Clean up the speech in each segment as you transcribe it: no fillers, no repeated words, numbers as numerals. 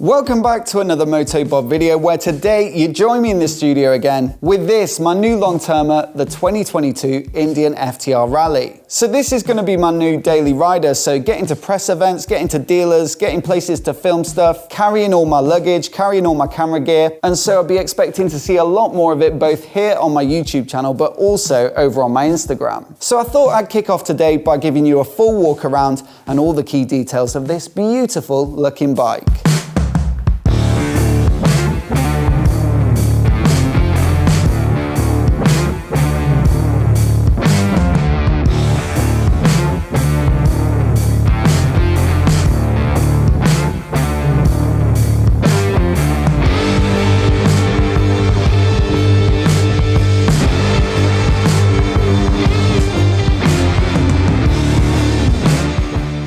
Welcome back to another MOTOBOB video where today you join me in the studio again with this, my new long-termer, the 2022 Indian FTR Rally. So this is going to be my new daily rider, so getting to press events, getting to dealers, getting places to film stuff, carrying all my luggage, carrying all my camera gear, and so I'll be expecting to see a lot more of it both here on my YouTube channel but also over on my Instagram. So I thought I'd kick off today by giving you a full walk around and all the key details of this beautiful looking bike.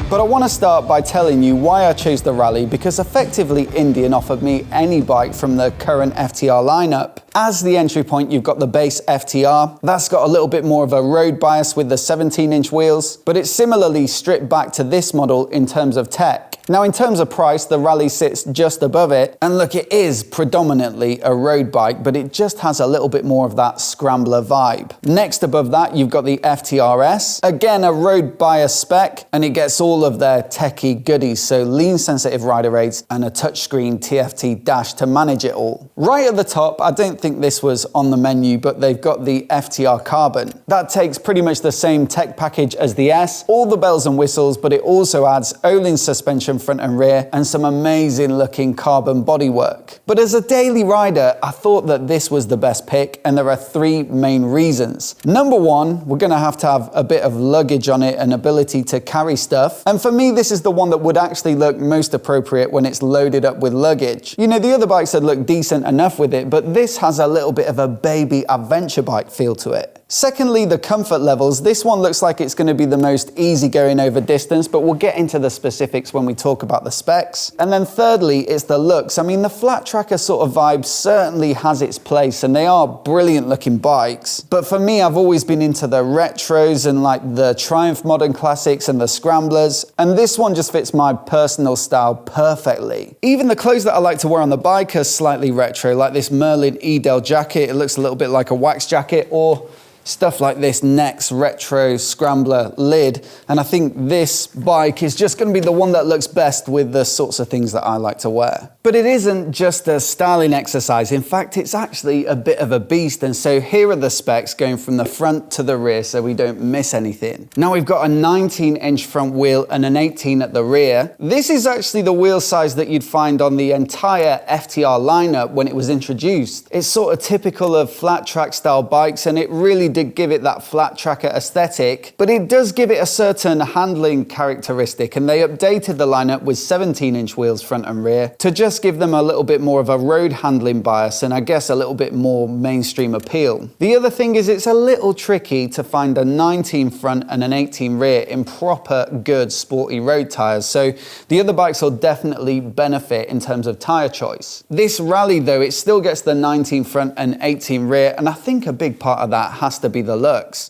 But I want to start by telling you why I chose the Rally, because effectively Indian offered me any bike from the current FTR lineup. As the entry point, you've got the base FTR. That's got a little bit more of a road bias with the 17-inch wheels, but it's similarly stripped back to this model in terms of tech. Now, in terms of price, the Rally sits just above it, and look, it is predominantly a road bike, but it just has a little bit more of that scrambler vibe. Next above that, you've got the FTRS, again a road bias spec, and it gets all of their techie goodies, so lean sensitive rider aids and a touchscreen TFT dash to manage it all. Right at the top, I don't think this was on the menu, but they've got the FTR Carbon. That takes pretty much the same tech package as the S, all the bells and whistles, but it also adds Olin suspension front and rear and some amazing looking carbon bodywork. But as a daily rider, I thought that this was the best pick, and there are three main reasons. Number one, we're gonna have to have a bit of luggage on it and ability to carry stuff. And for me, this is the one that would actually look most appropriate when it's loaded up with luggage. You know, the other bikes had looked decent enough with it, but this has a little bit of a baby adventure bike feel to it. Secondly, the comfort levels. This one looks like it's going to be the most easygoing over distance, but we'll get into the specifics when we talk about the specs. And then thirdly, it's the looks. I mean, the flat tracker sort of vibe certainly has its place, and they are brilliant looking bikes. But for me, I've always been into the retros and like the Triumph Modern Classics and the Scramblers, and this one just fits my personal style perfectly. Even the clothes that I like to wear on the bike are slightly retro, like this Merlin Edale Jacket. It looks a little bit like a wax jacket, or stuff like this Next Retro Scrambler lid, and I think this bike is just going to be the one that looks best with the sorts of things that I like to wear. But it isn't just a styling exercise. In fact, it's actually a bit of a beast, and so here are the specs going from the front to the rear so we don't miss anything. Now we've got a 19-inch front wheel and an 18 at the rear. This is actually the wheel size that you'd find on the entire FTR lineup when it was introduced. It's sort of typical of flat track style bikes, and it really did give it that flat tracker aesthetic, but it does give it a certain handling characteristic, and they updated the lineup with 17-inch wheels front and rear to just give them a little bit more of a road handling bias and I guess a little bit more mainstream appeal. The other thing is it's a little tricky to find a 19 front and an 18 rear in proper good sporty road tyres, so the other bikes will definitely benefit in terms of tyre choice. This Rally though, it still gets the 19 front and 18 rear, and I think a big part of that has to be the looks.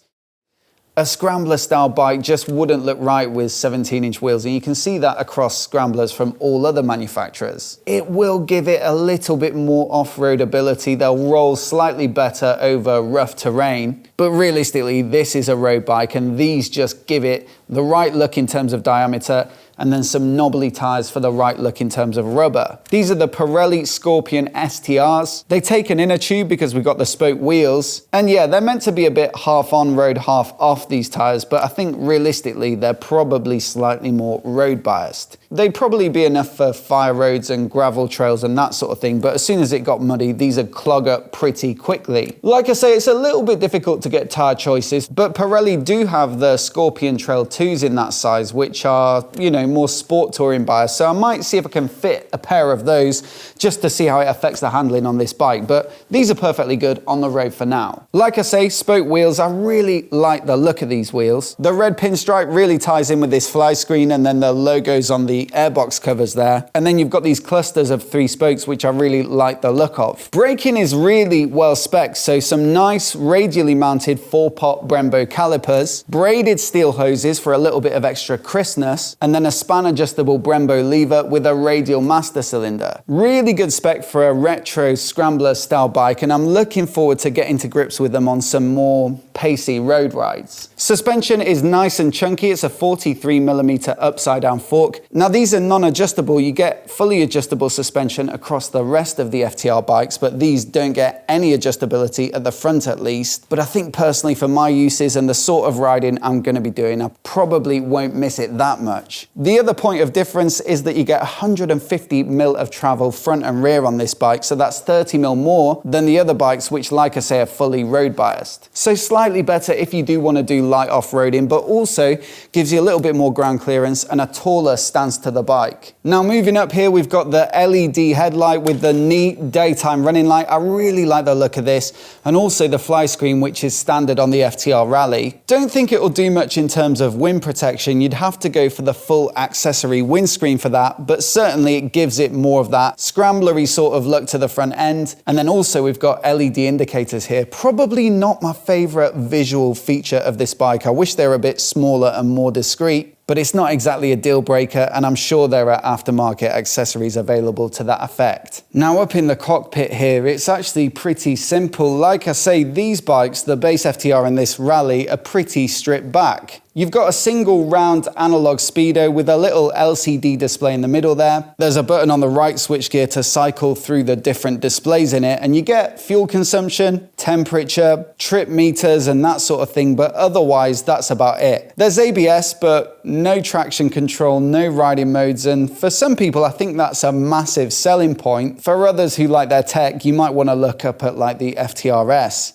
A Scrambler style bike just wouldn't look right with 17-inch wheels, and you can see that across Scramblers from all other manufacturers. It will give it a little bit more off-road ability. They'll roll slightly better over rough terrain, but realistically this is a road bike, and these just give it the right look in terms of diameter and then some knobbly tyres for the right look in terms of rubber. These are the Pirelli Scorpion STRs. They take an inner tube because we've got the spoke wheels. And yeah, they're meant to be a bit half on road, half off these tyres, but I think realistically, they're probably slightly more road biased. They'd probably be enough for fire roads and gravel trails and that sort of thing, but as soon as it got muddy, these would clog up pretty quickly. Like I say, it's a little bit difficult to get tyre choices, but Pirelli do have the Scorpion Trail 2s in that size, which are, you know, more sport touring bias, so I might see if I can fit a pair of those just to see how it affects the handling on this bike, but these are perfectly good on the road for now. Like I say, spoke wheels, I really like the look of these wheels. The red pinstripe really ties in with this fly screen, and then the logos on the airbox covers there, and then you've got these clusters of 3 spokes which I really like the look of. Braking is really well spec'd, so some nice radially mounted 4-pot Brembo calipers, braided steel hoses for a little bit of extra crispness, and then a span adjustable Brembo lever with a radial master cylinder. Really good spec for a retro scrambler style bike, and I'm looking forward to getting to grips with them on some more pacey road rides. Suspension is nice and chunky. It's a 43mm upside down fork. Now these are non-adjustable. You get fully adjustable suspension across the rest of the FTR bikes, but these don't get any adjustability at the front at least. But I think personally for my uses and the sort of riding I'm going to be doing, I probably won't miss it that much. The other point of difference is that you get 150mm of travel front and rear on this bike, so that's 30mm more than the other bikes, which, like I say, are fully road biased. So slightly better if you do want to do light off-roading, but also gives you a little bit more ground clearance and a taller stance to the bike. Now moving up here, we've got the LED headlight with the neat daytime running light. I really like the look of this, and also the fly screen, which is standard on the FTR Rally. Don't think it will do much in terms of wind protection. You'd have to go for the full accessory windscreen for that, but certainly it gives it more of that scramblery sort of look to the front end. And then also we've got LED indicators here. Probably not my favorite visual feature of this bike. I wish they were a bit smaller and more discreet, but it's not exactly a deal breaker, and I'm sure there are aftermarket accessories available to that effect. Now up in the cockpit here, it's actually pretty simple. Like I say, these bikes, the base FTR and this Rally, are pretty stripped back. You've got a single round analog speedo with a little LCD display in the middle there. There's a button on the right switchgear to cycle through the different displays in it, and you get fuel consumption, temperature, trip meters and that sort of thing, but otherwise that's about it. There's ABS, but no traction control, no riding modes, and for some people I think that's a massive selling point. For others who like their tech, you might want to look up at like the FTRS.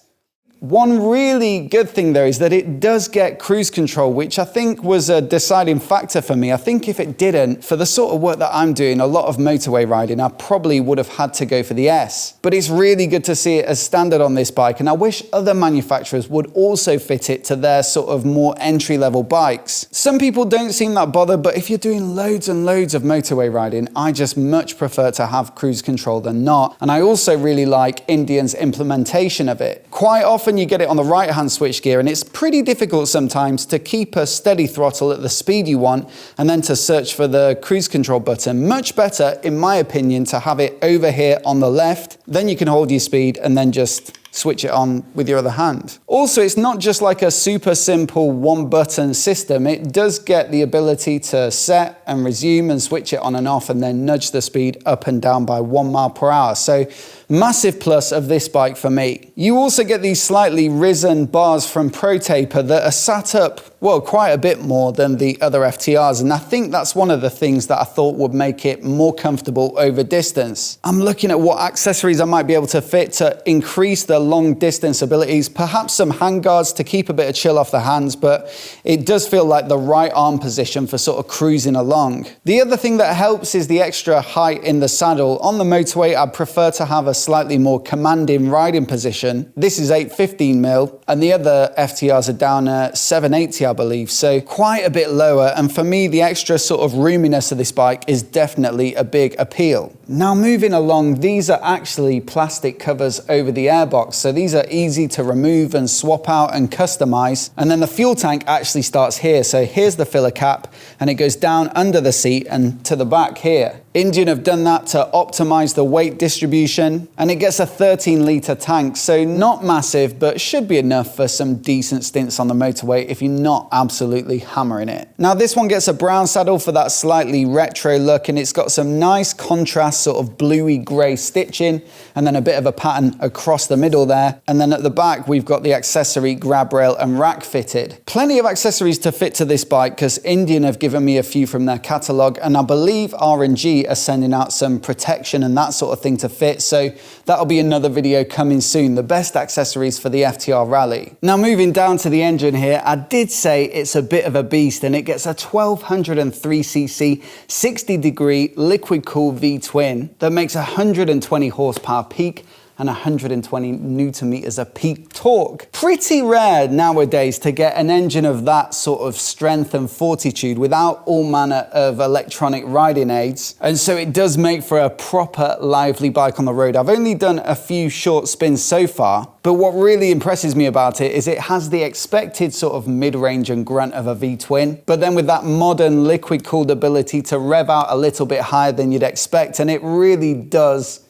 One really good thing though is that it does get cruise control, which I think was a deciding factor for me. I think if it didn't, for the sort of work that I'm doing, a lot of motorway riding, I probably would have had to go for the S. But it's really good to see it as standard on this bike, and I wish other manufacturers would also fit it to their sort of more entry-level bikes. Some people don't seem that bothered, but if you're doing loads and loads of motorway riding, I just much prefer to have cruise control than not. And I also really like Indian's implementation of it. Quite often you get it on the right hand switch gear, and it's pretty difficult sometimes to keep a steady throttle at the speed you want and then to search for the cruise control button. Much better, in my opinion, to have it over here on the left. Then you can hold your speed and then just switch it on with your other hand. Also, it's not just like a super simple one button system. It does get the ability to set and resume and switch it on and off and then nudge the speed up and down by 1 mile per hour. So massive plus of this bike for me. You also get these slightly risen bars from Pro Taper that are sat up, well, quite a bit more than the other FTRs, and I think that's one of the things that I thought would make it more comfortable over distance. I'm looking at what accessories I might be able to fit to increase the long distance abilities, perhaps some handguards to keep a bit of chill off the hands, but it does feel like the right arm position for sort of cruising along. The other thing that helps is the extra height in the saddle. On the motorway, I prefer to have a slightly more commanding riding position. This is 815mm, and the other FTRs are down at 780, I believe, so quite a bit lower, and for me the extra sort of roominess of this bike is definitely a big appeal. Now moving along, these are actually plastic covers over the airbox, so these are easy to remove and swap out and customize. And then the fuel tank actually starts here, so here's the filler cap and it goes down under the seat and to the back here. Indian have done that to optimize the weight distribution, and it gets a 13-litre tank, so not massive, but should be enough for some decent stints on the motorway if you're not absolutely hammering it. Now this one gets a brown saddle for that slightly retro look, and it's got some nice contrast sort of bluey grey stitching and then a bit of a pattern across the middle there. And then at the back we've got the accessory grab rail and rack fitted. Plenty of accessories to fit to this bike because Indian have given me a few from their catalogue, and I believe R&G are sending out some protection and that sort of thing to fit, so that'll be another video coming soon, the best accessories for the FTR Rally. Now moving down to the engine here, I did say it's a bit of a beast, and it gets a 1203cc 60-degree liquid cooled V-twin that makes 120 horsepower peak and 120 Newton meters of peak torque. Pretty rare nowadays to get an engine of that sort of strength and fortitude without all manner of electronic riding aids, and so it does make for a proper lively bike on the road. I've only done a few short spins so far, but what really impresses me about it is it has the expected sort of mid-range and grunt of a V-twin, but then with that modern liquid-cooled ability to rev out a little bit higher than you'd expect, and it really does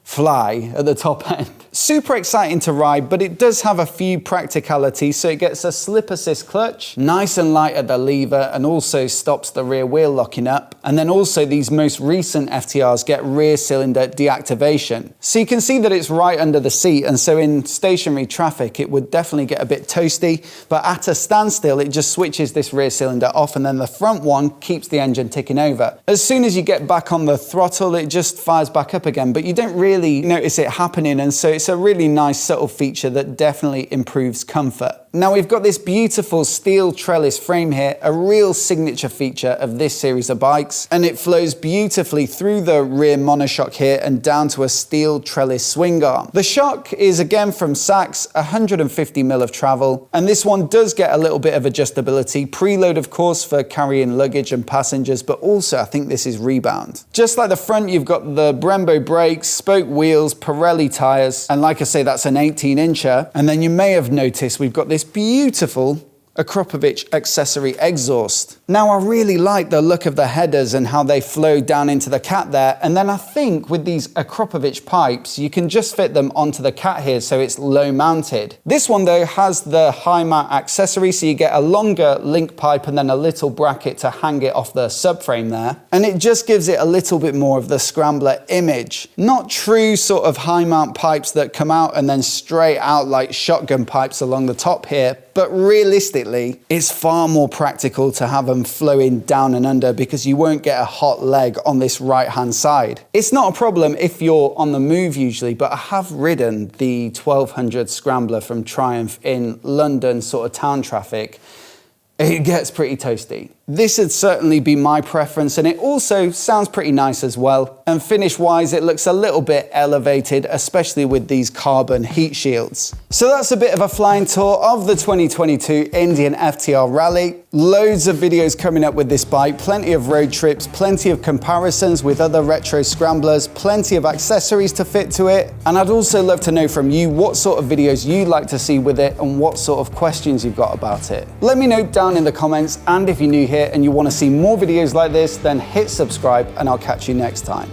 fly at the top end. Super exciting to ride, but it does have a few practicalities. So it gets a slip assist clutch, nice and light at the lever, and also stops the rear wheel locking up. And then also these most recent FTRs get rear cylinder deactivation. So you can see that it's right under the seat, and so in stationary traffic it would definitely get a bit toasty, but at a standstill it just switches this rear cylinder off, and then the front one keeps the engine ticking over. As soon as you get back on the throttle, it just fires back up again, but you don't really notice it happening, and so it's a really nice subtle feature that definitely improves comfort. Now we've got this beautiful steel trellis frame here, a real signature feature of this series of bikes, and it flows beautifully through the rear monoshock here and down to a steel trellis swing arm. The shock is again from Sachs, 150 mil of travel, and this one does get a little bit of adjustability, preload of course for carrying luggage and passengers, but also I think this is rebound. Just like the front, you've got the Brembo brakes, spoke wheels, Pirelli tires, and like I say, that's an 18-incher, and then you may have noticed we've got this beautiful Akropovich accessory exhaust. Now I really like the look of the headers and how they flow down into the cat there, and then I think with these Akropovich pipes you can just fit them onto the cat here so it's low mounted. This one though has the high mount accessory, so you get a longer link pipe and then a little bracket to hang it off the subframe there, and it just gives it a little bit more of the Scrambler image. Not true sort of high mount pipes that come out and then straight out like shotgun pipes along the top here, but realistically, it's far more practical to have them flowing down and under because you won't get a hot leg on this right-hand side. It's not a problem if you're on the move usually, but I have ridden the 1200 Scrambler from Triumph in London sort of town traffic. It gets pretty toasty. This would certainly be my preference, and it also sounds pretty nice as well. And finish-wise, it looks a little bit elevated, especially with these carbon heat shields. So that's a bit of a flying tour of the 2022 Indian FTR Rally. Loads of videos coming up with this bike, plenty of road trips, plenty of comparisons with other retro scramblers, plenty of accessories to fit to it. And I'd also love to know from you what sort of videos you'd like to see with it and what sort of questions you've got about it. Let me know down in the comments, and if you're new here and you want to see more videos like this, then hit subscribe and I'll catch you next time.